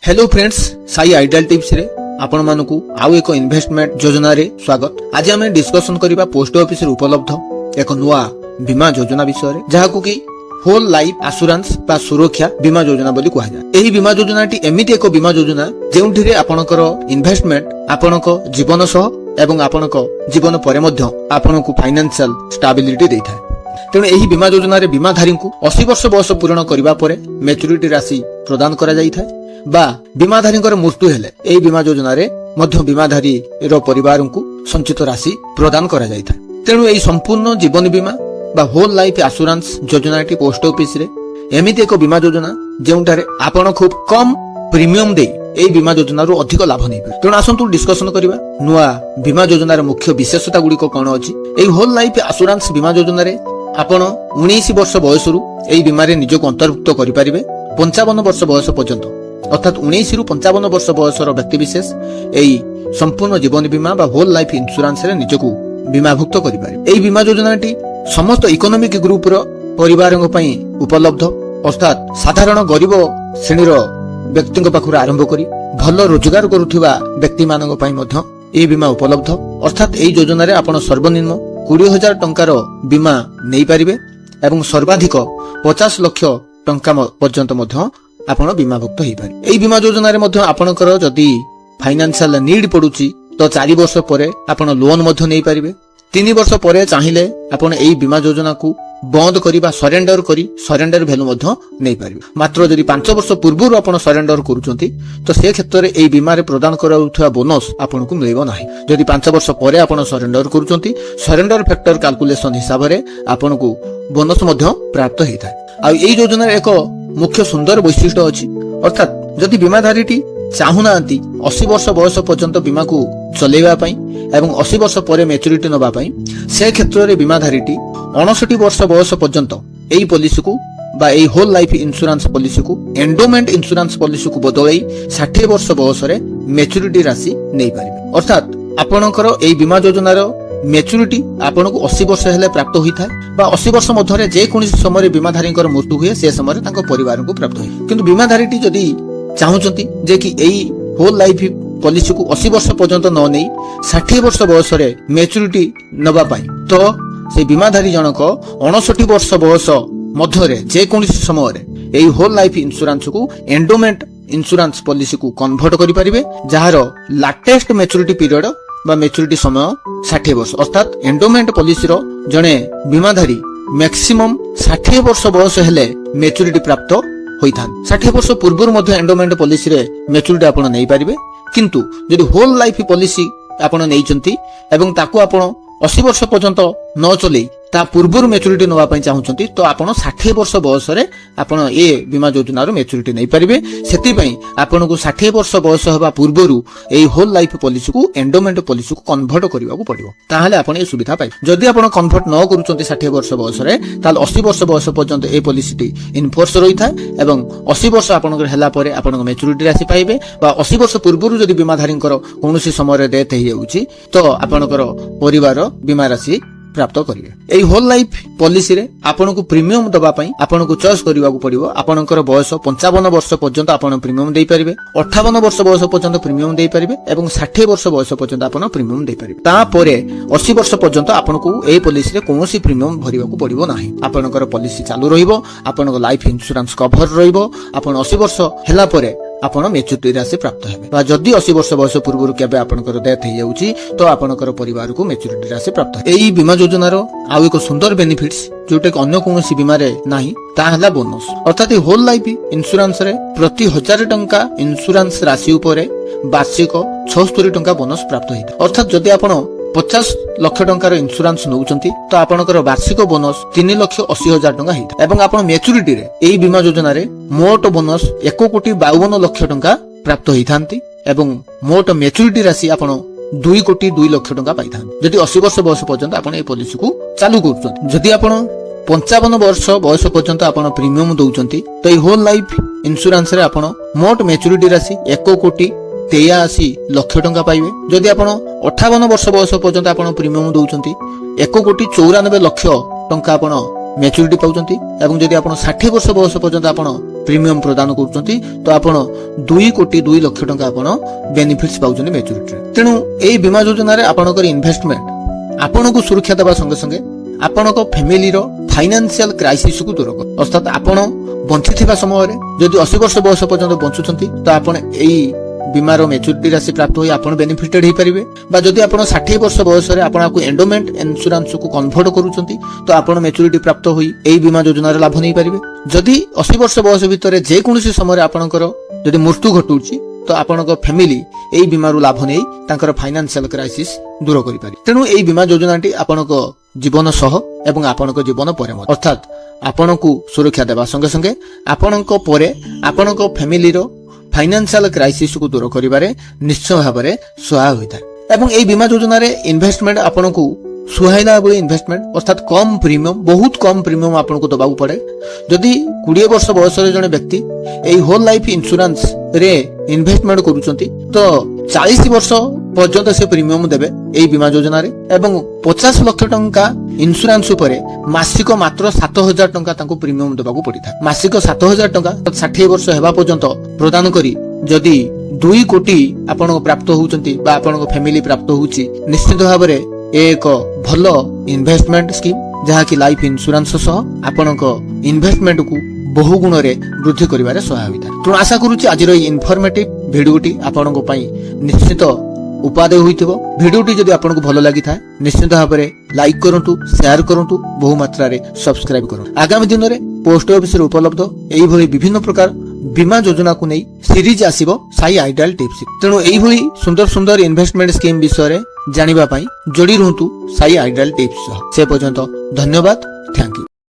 Hello friends, Sai ideal tips रे आपण मानकु आउ एक इन्वेस्टमेंट योजना रे स्वागत। आज आम डिस्कशन करिबा पोस्ट ऑफिस रे उपलब्ध एक नुआ बीमा योजना विषय रे, जहाकु कि होल लाइफ एश्योरेंस बा सुरक्षा बीमा योजना बोली कहा जाय। एही बीमा योजनाटी एमिति एक बीमा योजना जेउंठिरे आपणकर इन्वेस्टमेंट आपणक जीवन सह एवं आपणक जीवन परे मध्य आपणकु फाइनेंशियल स्टेबिलिटी देइथाय। तेणु एही बीमा योजना रे बीमाधारी को 80 वर्ष बयस पूर्ण करिबा परे मैच्योरिटी राशि प्रदान करा जाइथाय बा बीमाधारी मृत्यु हेले एही बीमा योजना रे मध्य बीमाधारी रो परिवार को संचित राशि प्रदान करा जाइथाय। तेणु एही संपूर्ण जीवन बीमा बा होल लाइफ एश्योरेंस योजनाटी पोस्ट ऑफिस रे एमिति एक बीमा योजना जेउंटारे आपण खूब कम प्रीमियम दे एही बीमा योजना रो अधिक लाभ नै पारे। तेणु आसंतु डिस्कशन करिबा नुआ बीमा योजना रे मुख्य विशेषता गुडी को कोन अछि। एही होल लाइफ एश्योरेंस बीमा योजना रे आपण 19 वर्ष बयस रु एही बीमा रे निजको अंतर्भुक्त करि परिबे। 55 वर्ष बयस पर्यंत अर्थात 19 रु 55 वर्ष बयसर व्यक्ति विशेष एही संपूर्ण जीवन बीमा बा होल लाइफ इंश्योरेंस रे निजको बीमाभुक्त करि पारे। एही बीमा योजनाटी समस्त इकोनॉमिक ग्रुप रो परिवारन पई उपलब्ध, अर्थात साधारण गरीब श्रेणीर व्यक्तिଙ୍କ पाखुर आरंभ करी भल रोजगार करुथिबा व्यक्ति मानक पई मध्य एही बीमा उपलब्ध। अर्थात एही योजना रे आपण सर्वनिम्न 20,000 टंकार बीमा नै पारिबे एवं सर्वाधिक 50 लाख टंका पर्यंत मध्य आपण बीमाभुक्त होई पारे। एही बीमा योजना रे मध्य आपणकर जदी फाइनेंशियल नीड पडुची तो 4 वर्ष परे आपण लोन मध्य नै पारिबे। 3 वर्ष परे चाहिले आपण एही बीमा योजना को बंद करिबा सरेंडर वैल्यू मध्य नै पारिबे। मात्र जदी 5 वर्ष पूर्व आपण सरेंडर करूचंती तो से क्षेत्र रे एही बीमा रे प्रदान कराउथवा बोनस आपनको मिलिबो नाही। जदी 5 वर्ष परे आपण सरेंडर करूचंती सरेंडर फैक्टर कैलकुलेशन हिसाब रे आपनको बोनस मध्य प्राप्त हेइथाय। आ एही योजना रे एक मुख्य सुंदर वैशिष्ट्य अछि, अर्थात जदी बीमाधारीटी चाहुनांती 80 वर्ष बयस पर्यंत बीमा को चलेबा पई एवं 80 वर्ष परे मैच्योरिटी नबा पई से क्षेत्र रे बीमाधारीटी 59 वर्ष बयस पर्यंत एही पॉलिसी को बा एही होल लाइफ इंश्योरेंस पॉलिसी को एंडोमेंट इंश्योरेंस पॉलिसी को बदलाई 60 वर्ष बयस रे मैच्योरिटी राशि नै पारिबे। अर्थात आपणकर एही बीमा योजना रो मैच्योरिटी आपनको 80 वर्ष हेले प्राप्त होइथाय बा 80 वर्ष मध्यरे जे कोनोसी समय बीमाधारीकर मृत्यु हुए से समय तांको परिवार को प्राप्त होय। किंतु बीमाधारीटी जदी चाहुचंती जे कि एही होल लाइफ पॉलिसी को 80 वर्ष पर्यंत न नै 60 वर्ष बयस रे मैच्योरिटी नबा पाई तो से बीमाधारी जनक 59 वर्ष बयस मध्यरे जे कोनोसी समय रे एही होल लाइफ इंश्योरेंस को एंडोमेंट इंश्योरेंस पॉलिसी को कन्वर्ट करि परिबे, जहार लाटेस्ट मैच्योरिटी पीरियड बा मैच्योरिटी समय 60 वर्ष। अर्थात एंडोमेंट पॉलिसी रो जने बीमाधारी मैक्सिमम 60 वर्ष बयस हेले मैच्योरिटी प्राप्त होइथान। 60 वर्ष पूर्व मध्य एंडोमेंट पॉलिसी रे मैच्योरिटी आपण नै पारिबे। किंतु जदि होल लाइफ पॉलिसी आपण नैचंती एवं ताकू आपण 80 वर्ष पर्यंत न चले ता पूर्व मैच्योरिटी नवा पई चाहुचंती तो आपण 60 वर्ष बयस रे आपण ए बीमा योजना रो मैच्योरिटी नै पारिबे। सेति पई आपण को 60 वर्ष बयस होबा पूर्वरु ए होल लाइफ पॉलिसी को एंडोमेंट पॉलिसी को कन्वर्ट करिवा को पड़िबो, ताहाले आपण ए सुविधा पाइ। जदि आपण कन्वर्ट न करूचंती 60 वर्ष बयस रे ताल 80 वर्ष बयस पर्यंत ए पॉलिसीटी इनफोर्स रहिथाय एवं 80 वर्ष आपनकर हैला परे आपण मैच्योरिटी राशि पाइबे बा 80 वर्ष पूर्वरु जदि बीमाधारीकर कोनोसी समय रे डेथ हेइ होउची तो आपनकर परिवार बीमा राशि प्राप्त करिवे। एही होल लाइफ पॉलिसी रे आपनको प्रीमियम दबा पई आपनको चॉइस करिवा को पड़िबो। आपनकर बयस 55 वर्ष पर्यंत आपण प्रीमियम देई परिबे, 58 वर्ष बयस पर्यंत प्रीमियम देई परिबे एवं 60 वर्ष बयस पर्यंत आपण प्रीमियम देई परिबे। ता परे 80 वर्ष पर्यंत आपनको एही पॉलिसी रे कोनोसी प्रीमियम भरिवा को पड़िबो नाही। आपनकर पॉलिसी चालू रहिबो, आपनको लाइफ इंश्योरेंस कवर रहिबो। आपण 80 वर्ष हैला परे आपण मैच्योरिटी राशि प्राप्त हेबे बा जदि 80 वर्ष बयस पूर्व केबे आपनकर डेथ हे जाउची तो आपनकर परिवार को मैच्योरिटी राशि प्राप्त हे। एही बीमा योजना रो आउ एक सुंदर बेनिफिट्स जोटे अन्य कोनोसी बीमा रे नाही ता हला बोनस। अर्थात होल लाइफ इंश्योरेंस रे प्रति 1000 टंका इंश्योरेंस राशि उपरे वार्षिक 76 टंका बोनस प्राप्त हेता। अर्थात जदि आपण 50 लाख टंकार इंश्योरेंस नउचंती तो आपनकर वार्षिक बोनस 3,80,000 टंका हेता एवं आपण मैच्योरिटी रे एही बीमा योजना रे मोट बोनस 1,52 लाख टंका प्राप्त होइथांती एवं मोट मैच्योरिटी राशि आपण 2,02 लाख टंका पाइथांती जदि 80 वर्ष बयस पर्यंत आपण ए पॉलिसी को चालू करछन। जदि आपण 55 वर्ष बयस पर्यंत आपण प्रीमियम दउचंती तो ए होल लाइफ इंश्योरेंस रे आपण मोट मैच्योरिटी राशि 1,83 लाख टंका पाइबे। जदि आपण 58 वर्ष बयस पर्यंत आपण प्रीमियम दउचंती 1,94 लाख टंका आपण मैच्योरिटी पाउचंती एवं जदि आपण 60 वर्ष बयस पर्यंत आपण ପ୍ରିମିୟମ ପ୍ରଦାନ କରୁଛନ୍ତି ତ ଆପଣ 2,02,00,000 ଟଙ୍କା ଆପଣ ବେନିଫିଟ୍ସ ପାଉଛନ୍ତି ମ୍ୟାଚୁରିଟିରେ। ତେଣୁ ଏହି ବୀମା ଯୋଜନାରେ ଆପଣଙ୍କର ଇନଭେଷ୍ଟମେଣ୍ଟ ଆପଣଙ୍କୁ ସୁରକ୍ଷା ଦେବା ସଙ୍ଗେ ସଙ୍ଗେ ଆପଣଙ୍କ ଫ୍ୟାମିଲିର ଫାଇନାନ୍ସିଆଲ କ୍ରାଇସିସକୁ ଦୂର କରେ। ଅର୍ଥାତ୍ ଆପଣ ବଞ୍ଚିଥିବା ସମୟରେ ଯଦି 80 ବର୍ଷ ବୟସ ପର୍ଯ୍ୟନ୍ତ ବଞ୍ଚୁଛନ୍ତି ତ ଆପଣ ଏଇ ବୀମାର ମ୍ୟାଚୁରିଟି ରାଶି ପ୍ରାପ୍ତ ହୋଇ ଆପଣ ବେନିଫିଟେଡ୍ ହେଇପାରିବେ। ବା ଯଦି ଆପଣ 60 ବର୍ଷ ବୟସରେ ଆପଣଙ୍କୁ ଏଣ୍ଡୋମେଣ୍ଟ ଇନ୍ସୁରାନ୍ସକୁ କନଭର୍ଟ କରୁଛନ୍ତି ତ ଆପଣ ମ୍ୟାଚୁରିଟି ପ୍ରାପ୍ତ ହୋଇ ଏହି ବୀମା ଯୋଜନାର ଲାଭ ନେଇପାରିବେ। ଯଦି 80 ବର୍ଷ ବୟସ ଭିତରେ ଯେକୌଣସି ସମୟରେ ଆପଣଙ୍କର ଯଦି ମୃତ୍ୟୁ ଘଟୁଛି ତ ଆପଣଙ୍କ ଫ୍ୟାମିଲି ଏହି ବୀମାରୁ ଲାଭ ନେଇ ତାଙ୍କର ଫାଇନାନ୍ସିଆଲ କ୍ରାଇସିସ୍ ଦୂର କରିପାରିବେ। ତେଣୁ ଏହି ବୀମା ଯୋଜନାଟି ଆପଣଙ୍କ ଜୀବନ ସହ ଏବଂ ଆପଣଙ୍କ ଜୀବନ ପରେ ମଧ୍ୟ ଅର୍ଥାତ୍ ଆପଣଙ୍କୁ ସୁରକ୍ଷା ଦେବା ସଙ୍ଗେ ସଙ୍ଗେ ଆପଣଙ୍କ ପରେ ଆପଣଙ୍କ ଫ୍ୟାମିଲିର ଫାଇନାନ୍ସିଆଲ କ୍ରାଇସିସକୁ ଦୂର କରିବାରେ ନିଶ୍ଚୟ ଭାବରେ ସହାୟ ହୋଇଥାଏ। ଏବଂ ଏହି ବୀମା ଯୋଜନାରେ ଇନଭେଷ୍ଟମେଣ୍ଟ ଆପଣଙ୍କୁ ସୁହାଇଲା ଭଳି ଇନଭେଷ୍ଟମେଣ୍ଟ ଅର୍ଥାତ୍ କମ୍ ପ୍ରିମିୟମ ବହୁତ କମ୍ ପ୍ରିମିୟମ ଆପଣଙ୍କୁ ଦେବାକୁ ପଡେ। ଯଦି 20 ବର୍ଷ ବୟସରେ ଜଣେ ବ୍ୟକ୍ତି ଏହି ହୋଲ ଲାଇଫ ଇନ୍ସୁରାନ୍ସ ରେ ଇନଭେଷ୍ଟମେଣ୍ଟ କରୁଛନ୍ତି ତ 40 ବର୍ଷ ପର୍ଯ୍ୟନ୍ତ ସେ ପ୍ରିମିୟମ ଦେବେ ଏହି ବୀମା ଯୋଜନାରେ ଏବଂ 50 ଲକ୍ଷ ଟଙ୍କା ଇନ୍ସୁରାନ୍ସ ଉପରେ ମାସିକ ମାତ୍ର 7,000 ଟଙ୍କା ତାଙ୍କୁ ପ୍ରିମିୟମ ଦେବାକୁ ପଡିଥାଏ। ମାସିକ 7,000 ଟଙ୍କା 60 ବର୍ଷ ହେବା ପର୍ଯ୍ୟନ୍ତ ପ୍ରଦାନ କରି ଯଦି 2 କୋଟି ଆପଣଙ୍କ ପ୍ରାପ୍ତ ହେଉଛନ୍ତି ବା ଆପଣଙ୍କ ଫ୍ୟାମିଲି ପ୍ରାପ୍ତ ହେଉଛି ନିଶ୍ଚିତ ଭାବରେ ଏକ ଭଲ ଇନଭେଷ୍ଟମେଣ୍ଟ ସ୍କିମ୍ ଯାହାକି ଲାଇଫ ଇନ୍ସୁରାନ୍ସ ସହ ଆପଣଙ୍କ ଇନଭେଷ୍ଟମେଣ୍ଟକୁ ବହୁ ଗୁଣରେ ବୃଦ୍ଧି କରିବାରେ ସହାୟ ହୋଇଥାଏ। ତେଣୁ ଆଶା କରୁଛି ଆଜିର ଏହି ଇନଫର୍ମେଟିଭ ଭିଡିଓଟି ଆପଣଙ୍କ ପାଇଁ ନିଶ୍ଚିତ ଉପାଦେୟ ହୋଇଥିବ। ଭିଡିଓଟି ଯଦି ଆପଣଙ୍କୁ ଭଲ ଲାଗିଥାଏ ନିଶ୍ଚିତ ଭାବରେ ଲାଇକ୍ କରନ୍ତୁ, ସେୟାର କରନ୍ତୁ, ବହୁ ମାତ୍ରାରେ ସବସ୍କ୍ରାଇବ କରନ୍ତୁ। ଆଗାମୀ ଦିନରେ ପୋଷ୍ଟ ଅଫିସରେ ଉପଲବ୍ଧ ଏଇଭଳି ବିଭିନ୍ନ ପ୍ରକାର ବୀମା ଯୋଜନାକୁ ନେଇ ସିରିଜ ଆସିବ ସାଇ ଆଇଡିଆଲ ଟିପ୍ସ। ତେଣୁ ଏଇଭଳି ସୁନ୍ଦର ସୁନ୍ଦର ଇନଭେଷ୍ଟମେଣ୍ଟ ସ୍କିମ୍ ବିଷୟରେ ଜାଣିବା ପାଇଁ ଯୋଡ଼ି ରୁହନ୍ତୁ ସାଇ ଆଇଡିଆଲ ଟିପ୍ସ ସହ। ସେ ପର୍ଯ୍ୟନ୍ତ ଧନ୍ୟବାଦ, ଥ୍ୟାଙ୍କ ୟୁ।